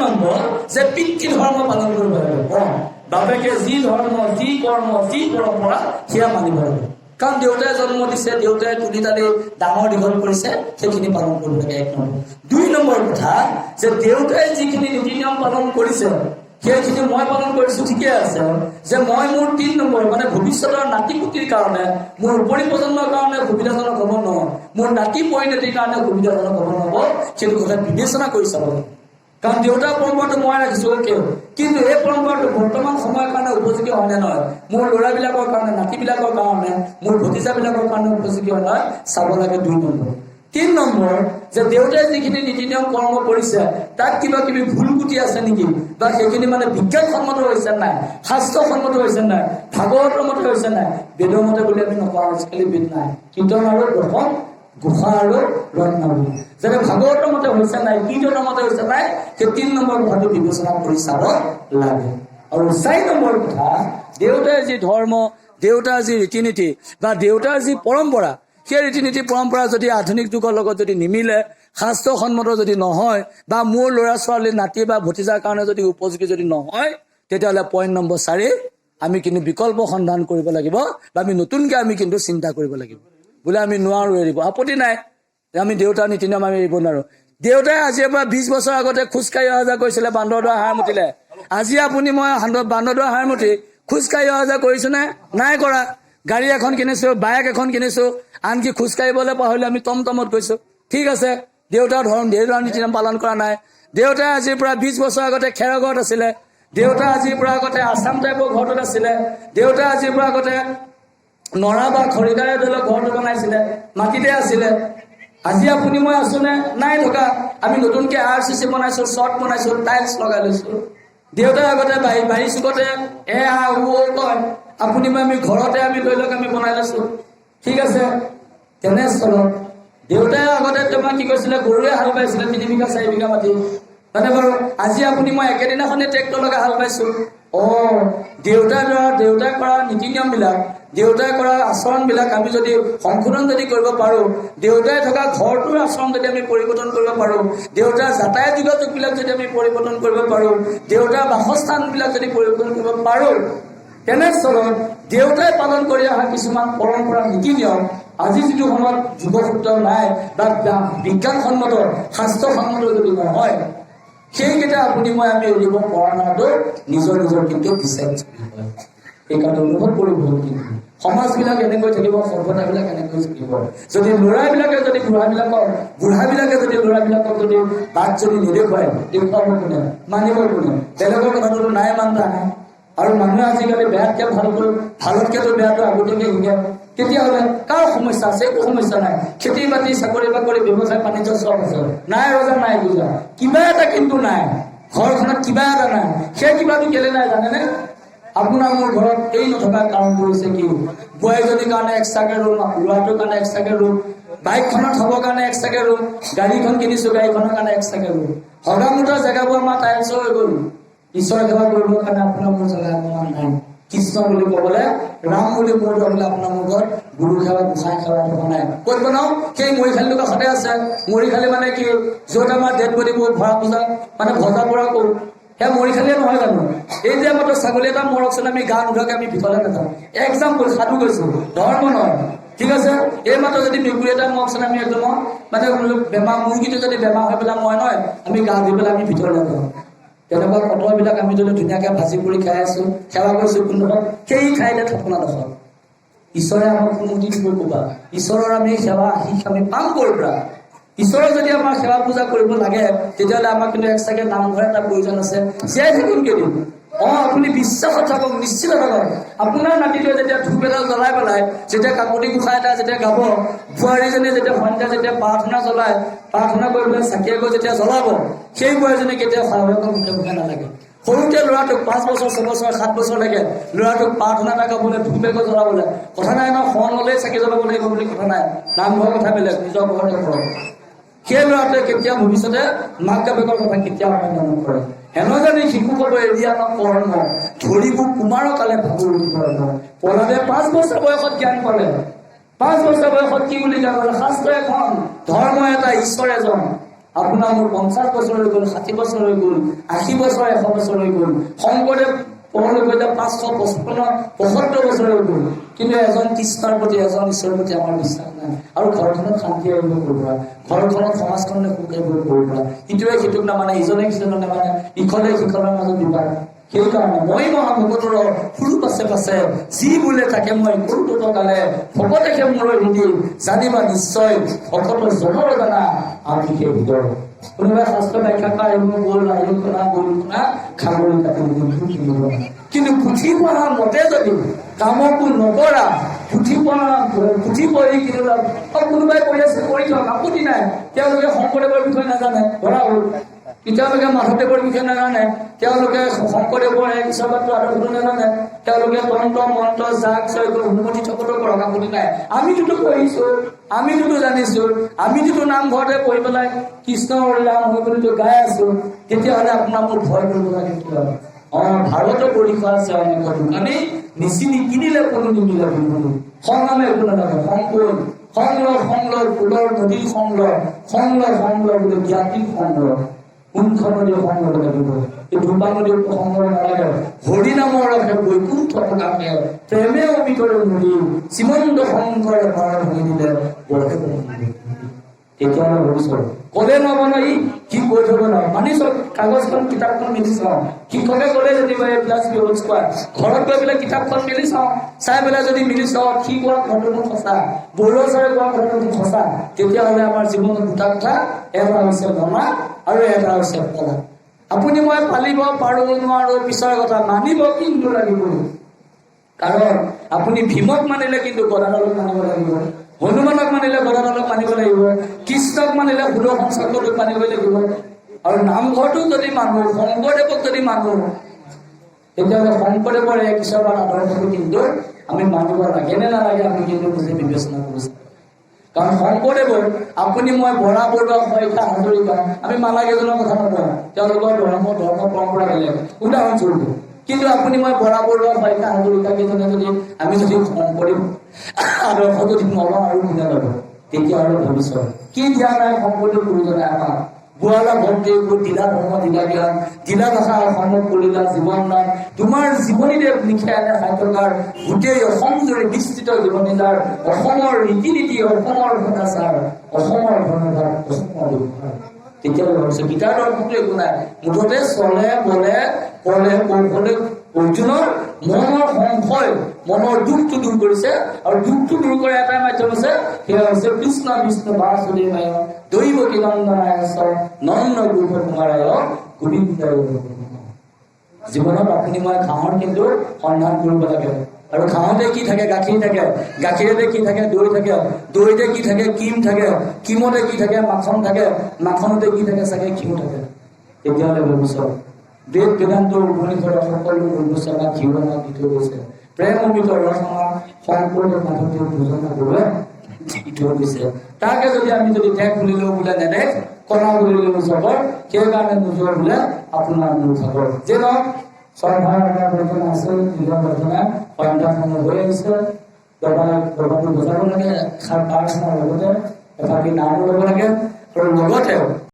Number যে পিতৃ ধৰ্ম পালন কৰিব লাগিব। বাপেকে যি ধৰ্ম, যি কৰ্ম, যি পৰম্পৰা সেয়া মানিব লাগিব। কাৰণ দেউতাই জন্ম দিছে, দেউতাই তুলি তালি ডাঙৰ দীঘল কৰিছে, সেইখিনি পালন কৰিব লাগে। 1 নম্বৰ। 2 নম্বৰ কথা যে দেউতাই যিখিনি নীতি নিয়ম পালন কৰিছে সেইখিনি মই পালন কৰিছো, ঠিকে আছে। যে মই মোৰ 3 নম্বৰ মানে ভৱিষ্যতৰ নাতি পুতিৰ কাৰণে, মোৰ উপৰি প্ৰজন্মৰ কাৰণে সুবিধাজনক হ'ব নহয়, মোৰ নাতি পৰিণতিৰ কাৰণে সুবিধাজনক হ'ব নহ'ব, সেইটো কথা বিবেচনা কৰি চাব লাগে। কাৰণ দেউতাৰ পৰম্পৰাটো মই ৰাখিছো কিয়, কিন্তু এই পৰম্পৰাটো বৰ্তমান সময়ৰ কাৰণে উপযোগী হয় নে নহয়, মোৰ ল'ৰাবিলাকৰ কাৰণে, নাতিবিলাকৰ কাৰণে, মোৰ ভতিজাবিলাকৰ কাৰণে উপযোগী হয় নহয়, চাব লাগে। 2 নম্বৰ। 3 নম্বৰ যে দেউতাই যিখিনি নীতি নিয়ম কৰ্ম কৰিছে তাত কিবা কিবি ভুল কুটি আছে নেকি, বা সেইখিনি মানে বিজ্ঞানসন্মত হৈছে নাই, শাস্ত্ৰসন্মত হৈছে নাই, ভাগৱতৰ মতে হৈছে নাই। বেদৰ মতে বুলি আমি নকওঁ, আজিকালি বেদ নাই, কীৰ্তন আৰু দশম ঘোষা আৰু ৰত্নাৱলী, যেনে ভাগৱতৰ মতে হৈছে নাই, কীৰ্তনৰ মতে হৈছে নাই, সেই 3 নম্বৰ কথাটো বিবেচনা কৰি চাব লাগে। আৰু 4 নম্বৰ কথা, দেউতাৰ যি ধৰ্ম, দেউতাৰ যি ৰীতি নীতি বা দেউতাৰ যি পৰম্পৰা, সেই ৰীতি নীতি পৰম্পৰা যদি আধুনিক যুগৰ লগত যদি নিমিলে, শাস্ত্ৰসন্মত যদি নহয়, বা মোৰ ল'ৰা ছোৱালী নাতি বা ভতিজাৰ কাৰণে যদি উপযোগী যদি নহয়, তেতিয়াহ'লে পইণ্ট নম্বৰ 4 আমি কিন্তু বিকল্প সন্ধান কৰিব লাগিব, বা আমি নতুনকৈ আমি কিন্তু চিন্তা কৰিব লাগিব। বোলে আমি নোৱাৰো এৰিব, আপত্তি নাই, আমি দেউতাৰ নীতি নিয়ম আমি এৰিব নোৱাৰো। দেউতাই আজিৰ পৰা 20 বছৰ আগতে খোজকাঢ়ি অহা যোৱা কৰিছিলে, বান্দৰদোৱা হাড় মুঠিলে। আজি আপুনি মই বান্দৰদোৱা হাড় মুঠি খোজকাঢ়ি অহা যোৱা কৰিছো নে? নাই কৰা। গাড়ী এখন কিনিছো, বাইক এখন কিনিছো, আনকি খোজকাঢ়িবলৈ পাহৰিলে আমি টমটমত গৈছো। ঠিক আছে, দেউতাৰ ধৰ্ম, দেউতাৰ নীতি নিয়ম পালন কৰা নাই। দেউতাই আজিৰ পৰা 20 বছৰ আগতে খেৰৰ ঘৰত আছিলে, দেউতা আজিৰ পৰা আগতে আছাম টাইপৰ ঘৰটোত আছিলে, দেউতা আজিৰ পৰা আগতে নৰা বা খৰিকাৰে ধৰি লওক ঘৰটো বনাইছিলে, মাটিতে আছিলে। আজি আপুনি মই আছো নে? নাই থকা। আমি নতুনকে RCC বনাইছো, চট বনাইছো, টাইলছ লগাই লৈছো। দেউতাই আগতে বাৰী চুকতে কয়, আপুনি মই আমি ঘৰতে আমি ধৰি লওক আমি বনাই লৈছো। ঠিক আছে, তেনেস্থলত দেউতাই আগতে তোমাৰ কি কৈছিলে, গৰুৱে হাল বাইছিলে 3 বিঘা 4 বিঘা মাটি, মানে বাৰু আজি আপুনি মই একেদিনাখনে ট্ৰেক্টৰ লগাই হাল বাইছো। দেউতাই কৰা নীতি নিয়ম বিলাক, দেউতাই কৰা আচৰণ বিলাক আমি যদি সংশোধন যদি কৰিব পাৰো, দেউতাই থকা ঘৰটোৰ আচৰণ যদি আমি পৰিৱৰ্তন কৰিব পাৰো, দেউতাৰ যাতায়াত যোগাযোগ বিলাক যদি আমি পৰিৱৰ্তন কৰিব পাৰো, দেউতাৰ বাসস্থান বিলাক যদি পৰিৱৰ্তন কৰিব পাৰো, তেনেস্থলত দেউতাই পালন কৰি অহা কিছুমান পৰম্পৰা নীতি নিয়ম আজি যিটো সময়ত যুগসূত্ৰ নাই বা বিজ্ঞানসন্মত শাস্ত্ৰসন্মত যদি নহয়, সেইকেইটা আপুনি মই আমি এৰিব পৰা নাটো নিজৰ কিন্তু বিচাৰ হয়। সেইকাৰণে অনুভৱ কৰিব কিন্তু সমাজবিলাক এনেকৈ থাকিব, সভ্যতাবিলাক এনেকৈ থাকিব। যদি ল'ৰাবিলাকে যদি বুঢ়াবিলাকে যদি ল'ৰাবিলাকক যদি বাট যদি নেদেখুৱাই, দেখুৱাব কোনে, মানিব কোনে? বেলেগৰ কথাটো নাই মানতা নাই। আৰু মানুহে আজিকালি বেয়াতকে ভালতকেতো বেয়াটো আগতীয়াকে শিকে। তেতিয়াহ'লে কাৰ সমস্যা আছে? একো সমস্যা নাই। খেতি বাতি, চাকৰি বাকৰি, ব্যৱসায় বাণিজ্য চব আছে, নাই ৰজা নাই বুজা, কিবা এটা কিন্তু নাই, ঘৰখনত কিবা এটা নাই। সেই কিবাটো কেলে নাই জানেনে? আপোনাৰ মোৰ ঘৰত এই নথকা কাৰণটো হৈছে কি, বোৱাৰীজনীৰ কাৰণে এক্সট্ৰাকে ৰুম, ল'ৰাটোৰ কাৰণে এক্সট্ৰাকে ৰুম, বাইকখনত থবৰ কাৰণে এক্সট্ৰাকে ৰুম, গাড়ীখন কিনিছো গাড়ীখনৰ কাৰণে এক্সট্ৰাকে ৰুম, সদামূতৰ জেগাবোৰ আমাৰ টাইলছ হৈ গ'ল। ঈশ্বৰ সেৱা কৰিবৰ কাৰণে আপোনাৰ মোৰ জেগা অকণমান নাই। কৃষ্ণ বুলি ক'বলৈ, ৰাম বুলি ক'বলৈ হ'লে আপোনাৰ মোৰ ঘৰত গুৰু সেৱা, গোসাঁই সেৱা থকা নাই। ক'ত বনাও? সেই মৰিখালিটো কাষতে আছে। মৰিখালি মানে কি, য'ত আমাৰ ডেড বডিবোৰ ভৰা পূজা মানে ভজা পৰা কৰোঁ, সেয়া মৰিখালিয়ে নহয় জানো? এই যে আমাৰ ছাগলী এটা মৰকচোন, আমি গা নোধোৱাকে আমি ভিতৰলৈ নাযাওঁ। এক্সাম্পল সাধু কৈছো, ধৰ্ম নহয়। ঠিক আছে, এই মাত্ৰ যদি মেকুৰী এটা মৰকচোন, আমি একদম মানে বেমাৰ, মুৰ্গীটো যদি বেমাৰ হৈ পেলাই মই নহয়, আমি গা ধুই পেলাই আমি ভিতৰলৈ যাওঁ। তেনেকুৱা কটৰবিলাক আমি যদি ধুনীয়াকে ভাজি কৰি খাই আছো, সেৱা কৰিছো কোনোবা, সেই ঠাইতে থাপনা দেখক। ঈশ্বৰে আমাক অনুমতি দিব ক'বা? ঈশ্বৰৰ আমি সেৱা শিখ আমি পাম ক'ৰ পৰা? ঈশ্বৰক যদি আমাৰ সেৱা পূজা কৰিব লাগে, তেতিয়াহ'লে আমাক কিন্তু এক্সট্ৰাকে নামঘৰ এটা প্ৰয়োজন আছে। জীয়াই থাকিম কেইদিন? আপুনি বিশ্বাসত থাকক, নিশ্চিত থাকক। আপোনাৰ নাতিটোৱে যেতিয়া ধূপ এডাল জ্বলাই পেলাই, যেতিয়া কাকতি গোসাঁই এটা যেতিয়া গাব, বোৱাৰীজনীয়ে যেতিয়া সন্ধ্যা যেতিয়া প্ৰাৰ্থনা জ্বলাই, প্ৰাৰ্থনা কৰি পেলাই চাকি এগছ যেতিয়া জ্বলাব, সেই বোৱাৰীজনী কেতিয়াও শাহুৱেকৰ মুখে নালাগে। সৰুতে ল'ৰাটোক 5 বছৰ 6 বছৰ 7 বছৰ লাগে, ল'ৰাটোক প্ৰাৰ্থনা এটা গাবলৈ, ধূপ এগছ জ্বলাবলৈ কথা নাই ন, শৰণ ল'লেই চাকি জ্বলাব লাগিব বুলি কথা নাই। নামঘৰৰ কথা বেলেগ, নিজৰ ঘৰতে কৰক। সেই ল'ৰাটোৱে কেতিয়াও ভৱিষ্যতে মাক বাপেকৰ কথা কেতিয়াও অমান্য নকৰে। হেনজানি শিশুসকল এৰিয়া নকৰ্ম, ধৰিব কুমাৰৰ কালে ভাগুৰি ধৰ্ম। প্ৰহ্লাদে 5 বছৰ বয়সত জ্ঞান পালে। 5 বছৰ বয়সত কি বুলি জ্ঞান পালে? শাস্ত্ৰ এখন, ধৰ্ম এটা, ঈশ্বৰ এজন। আপোনাৰ মোৰ 50 বছৰ হৈ গ'ল, 60 বছৰ হৈ গ'ল, 80 বছৰ, 100 বছৰ হৈ গ'ল। শংকৰদেৱ পৰলৈ গ'লে 575 বছৰ হৈ গ'ল, কিন্তু এজন কৃষ্ণৰ প্ৰতি, এজন ঈশ্বৰৰ প্ৰতি আমাৰ বিশ্বাস নাই। আৰু ঘৰখনত শান্তি আহিব ক'ৰ পৰা? ঘৰখনত সমাজখনলৈ সুখ আহিব ক'ৰ পৰা? ইটোৱে সিটোক নামানে, ইজনে সিজনক নামানে, ইখনে সিখনৰ মাজত বিবাদ। সেইকাৰণে মই মহাভকতৰ সৰু পাছে পাছে যি বোলে তাকে মই কোনটো টকালে ভকতেকে মোৰ হৃদি জানিবা নিশ্চয় ভকতৰ জনৰ জানা আমি সেই ভিতৰ। কোনোবাই শাস্ত্ৰ ব্যাখ্যা কৰা আহিব গ'ল, আহিব শুনা, গ'ল শুনা, খাবলৈ কাটি কিন্তু পুথি পঢ়া মতে যদি কামকো নকৰা, পুথি পঢ়ি কিন্তু কোনোবাই কৈ আছে কৰি থওক, আপত্তি নাই। তেওঁলোকে শংকৰদেৱৰ বিষয়ে নাজানে, ধৰা হ'ল। তেওঁলোকে মাধৱদেৱৰ বিষয়ে নাজানে, তেওঁলোকে শংকৰদেৱৰ এক হিচাপতো আদৰ্শটো নাজানে, তেওঁলোকে তন্ত্ৰ মন্ত্ৰ জাক জয়গুৰু হুমতি থকতো কৰক, আপত্তি নাই। আমিতো পঢ়িছো, আমিতো জানিছো, আমিতো নামঘৰতে পঢ়ি পেলাই কৃষ্ণ হৰিনাম হৈ বুলি গাই আছো। তেতিয়াহ'লে আপোনাৰ মোৰ ভয় কৰিব লাগে কি হয়? ভাৰতৰ পৰিসৰ আছে অনেক দোকানী নিচিনি কিনিলে কোনো নিমিলে কোনো সংগ্ৰামে একো নাথাকে। সংলৰ ফুলৰ নদীৰ সংলৰ বোলে জ্ঞাতিৰ সংলৰ। কোনখন নদীৰ সংগ্ৰহ লাগিব? এই ধূপা নদীৰ সংগ্ৰহ নালাগে। হৰি নামৰ বৈকুণ্ঠ থকাকে প্ৰেমে অমিতৰে নদী শ্ৰীমন্ত শংকৰে ভাৰত ভাঙি দিলে বৰহে। তেতিয়াহ'লে ভাবিছো ক'লে নহ'ব ই কি কৈ থব নহয়, মানি চাওক, কাগজখন কিতাপখন মেলি চাওঁ। শিক্ষকে ক'লে যেনিবা A + B² ঘৰত গৈ পেলাই কিতাপখন মেলি চাওঁ, চাই পেলাই যদি মিলি চাওঁ সি কোৱা ঘটনাটো সঁচা, বৰুৱা ছাৰে কোৱা ঘটনাটো সঁচা, তেতিয়াহ'লে আমাৰ জীৱনত দুটা কথা, এটা হৈছে নমা আৰু এটা হৈছে পলা। আপুনি মই পালিব পাৰো নোৱাৰো পিছৰ কথা, মানিব কিন্তু লাগিব। কাৰণ আপুনি ভীমক মানিলে কিন্তু গদাধৰক মানিব লাগিব, হনুমানক মানিলে গদাধৰক মানিব লাগিব, কৃষ্ণক মানিলে সুদৰ্শন চক্ৰটোক মানিব লাগিব। আৰু নামঘৰটো যদি মানুহ, শংকৰদেৱক যদি মানুহ, তেতিয়াহ'লে শংকৰদেৱৰ এক কিছুমান আদৰ্শটো কিন্তু আমি মানিব লাগে নে নালাগে, আমি কিন্তু নিজে বিবেচনা কৰিছো। কাৰণ শংকৰদেৱৰ আপুনি মই বৰা বৰুৱা শইকীয়া হাজৰিকা আমি মালাকেইজনৰ কথা নকওঁ, তেওঁলোকৰ ধৰ্ম পৰম্পৰা বেলেগ, উদাহৰণস্বৰূপে। কিন্তু আপুনি মই বৰা বৰুৱা শইকীয়া হাজৰিকা কেইজনে যদি আমি যদি শংকৰদেৱ আদৰ্শ যদি নলওঁ আৰু কোনে ল'ব? তেতিয়াহ'লে ভৱিষ্যত কি দিয়া নাই শংকৰদেৱ গুৰুজনাই আমাক? গোৱালা ভক্তিবোৰ দিলা ধৰ্ম, দিলা জ্ঞান, দিলা ভাষা, অসমত কৰিলা জীৱন দান, তোমাৰ জীৱনীৰে লিখে আনে সাহিত্যকাৰ, গোটেই অসম জুৰি বিস্তৃত জীৱনী যাৰ, অসমৰ ৰীতি নীতি, অসমৰ সদাচাৰ, অসমৰ ধৰ্মভাৱ, অসমৰ ব্যৱহাৰ। তেতিয়াহ'লে ভাবিছো গীতাৰ দৰ্শনটো একো নাই, মুঠতে চলে বলে কলে কৌশলে অৰ্জুনৰ মনৰ সংশয়, মনৰ দুখটো দূৰ কৰিছে। আৰু দুখটো দূৰ কৰা এটাই মাধ্যম আছে, সেয়া হৈছে কৃষ্ণ বিষ্ণু বাসুদেৱায় দৈৱকী নন্দনায় নন্দ গোপ কুমাৰায় গোবিন্দায়। জীৱনত আপুনি মই ঘাঁহৰ কিন্তু সন্ধান কৰিব লাগে। আৰু ঘাঁহতে কি থাকে? গাখীৰ থাকে, গাখীৰতে কি থাকে? দৈ থাকে, দৈতে কি থাকে? ক্ৰীম থাকে, ক্ৰীমতে কি থাকে? মাখন থাকে, মাখনতে কি থাকে? চাগে ঘিউ থাকে। তেতিয়াহ'লে ভৱিষ্যত বেদ বেদান্তৰ উপনিষদৰ সকলো উন্মোচনা ঘিউ আমাক দি থৈ গৈছে। প্ৰেম অমিত ৰস আমাৰ শংকৰদেৱ মাধৱদেৱ দুজনা গুৰুৱে দি থৈ গৈছে। তাকে যদি আমি যদি দেখ বুলিলেও বোলে নেদেখ, কণা বুলিলেও জগৰ, সেইকাৰণে নোযোৰ বোলে আপোনাৰ মোৰ ভাগৰ। যে নহওক চৰকাৰ আছে, নিজৰ ঘটনা সন্ধ্যা সময় হৈ আহিছে, দবাটো বজাব লাগে, প্ৰাৰ্থনাৰ লগতে এফাকি নামো ল'ব লাগে। আৰু লগতে